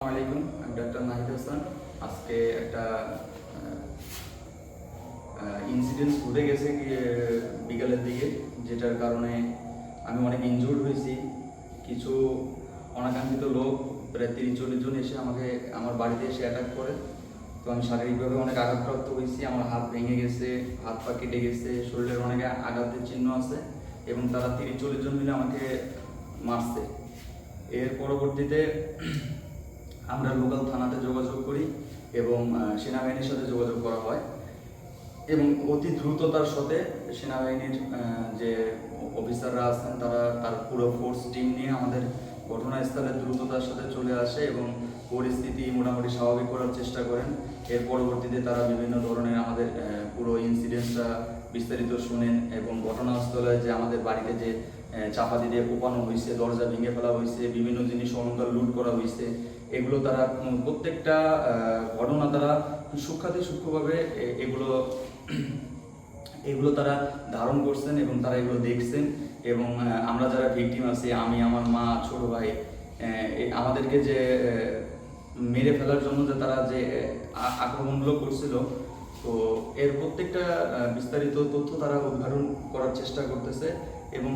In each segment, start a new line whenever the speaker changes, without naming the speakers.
আসসালামাইকুম, আমি ডাক্তার নাহিদ হাসান। আজকে একটা ইনসিডেন্টস ঘটে গেছে বিকালের দিকে, যেটার কারণে আমি অনেক ইনজুর্ড হয়েছি। কিছু অনাকাঙ্ক্ষিত লোক প্রায় 30-40 জন এসে আমাকে আমার বাড়িতে এসে অ্যাটাক করে। তো আমি শারীরিকভাবে অনেক আঘাতপ্রাপ্ত হয়েছি। আমার হাত ভেঙে গেছে, হাত পা কেটে গেছে, শরীরের অনেক আঘাতের চিহ্ন আছে এবং তারা 30-40 জন মিলে আমাকে মারছে। এর পরবর্তীতে আমরা লোকাল থানাতে যোগাযোগ করি এবং সেনাবাহিনীর সাথে যোগাযোগ করা হয় এবং অতি দ্রুততার সাথে সেনাবাহিনীর যে অফিসাররা আছেন তার পুরো ফোর্স টিম নিয়ে আমাদের ঘটনাস্থলে দ্রুততার সাথে চলে আসে এবং পরিস্থিতি মোটামুটি স্বাভাবিক করার চেষ্টা করেন। এর পরবর্তীতে তারা বিভিন্ন ধরনের আমাদের পুরো ইনসিডেন্টসটা বিস্তারিত শুনেন এবং ঘটনাস্থলে যে আমাদের বাড়িতে যে চাপাতি দিয়ে কোপানো হয়েছে, দরজা ভেঙে ফেলা হয়েছে, বিভিন্ন জিনিস অলংকার লুট করা হয়েছে, এগুলো তারা প্রত্যেকটা ঘটনা তারা সূক্ষ্মভাবে এগুলো তারা ধারণ করছেন এবং তারা এগুলো দেখছেন। এবং আমরা যারা ভিকটিম আছি, আমি, আমার মা, ছোট ভাই, আমাদেরকে যে মেরে ফেলার জন্য যে তারা যে আক্রমণগুলো করছিল, তো এর প্রত্যেকটা বিস্তারিত তথ্য তারা উদ্ঘাটন করার চেষ্টা করতেছে এবং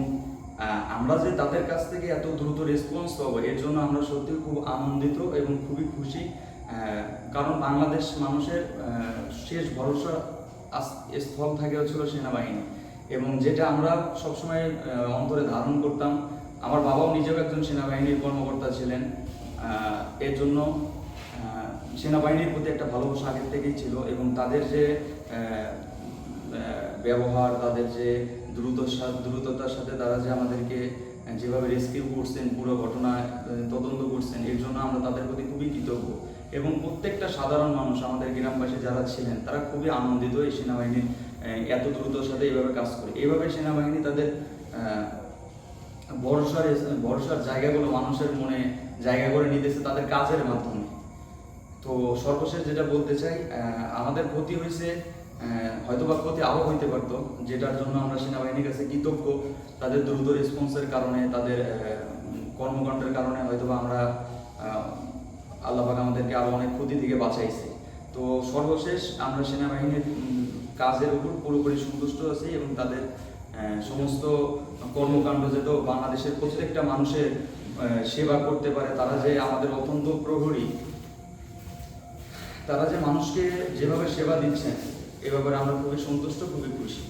আমরা যে তাদের কাছ থেকে এত দ্রুত রেসপন্স পাবো এর জন্য আমরা সত্যিই খুব আনন্দিত এবং খুবই খুশি। কারণ বাংলাদেশ মানুষের শেষ ভরসা স্থল থাকে হচ্ছিল সেনাবাহিনী, এবং যেটা আমরা সবসময় অন্তরে ধারণ করতাম। আমার বাবাও নিজেও একজন সেনাবাহিনীর কর্মকর্তা ছিলেন। এর জন্য সেনাবাহিনীর প্রতি একটা ভালোবাসা আগের থেকেই ছিল এবং তাদের যে ব্যবহার, তাদের যে দ্রুততার সাথে তারা যে আমাদেরকে যেভাবে রেস্কিউ করছেন, পুরো ঘটনা তদন্ত করছেন, এর জন্য আমরা তাদের প্রতি খুবই কৃতজ্ঞ। এবং প্রত্যেকটা সাধারণ মানুষ, আমাদের গ্রামবাসী যারা ছিলেন, তারা খুবই আনন্দিত এই সেনাবাহিনীর এত দ্রুততার সাথে এইভাবে কাজ করে। এইভাবে সেনাবাহিনী তাদের ভরসার জায়গাগুলো মানুষের মনে জায়গা করে নিতেছে তাদের কাজের মাধ্যমে। তো সর্বশেষ যেটা বলতে চাই, আমাদের ক্ষতি হয়েছে, হয়তোবা ক্ষতি আরও হইতে পারতো, যেটার জন্য আমরা সেনাবাহিনীর কাছে কৃতজ্ঞ। তাদের দ্রুত রেসপন্সের কারণে, তাদের কর্মকাণ্ডের কারণে হয়তোবা আমরা আল্লাহ পাক আমাদেরকে আরও অনেক ক্ষতি থেকে বাঁচাইছে। তো সর্বশেষ আমরা সেনাবাহিনীর কাজের উপর পুরোপুরি সন্তুষ্ট আছি এবং তাদের সমস্ত কর্মকাণ্ড যেত বাংলাদেশের প্রত্যেকটা মানুষের সেবা করতে পারে, তারা যে আমাদের অত্যন্ত প্রহরী, তারা যে মানুষকে যেভাবে সেবা দিচ্ছেন, এ ব্যাপারে আমরা খুবই সন্তুষ্ট, খুবই খুশি।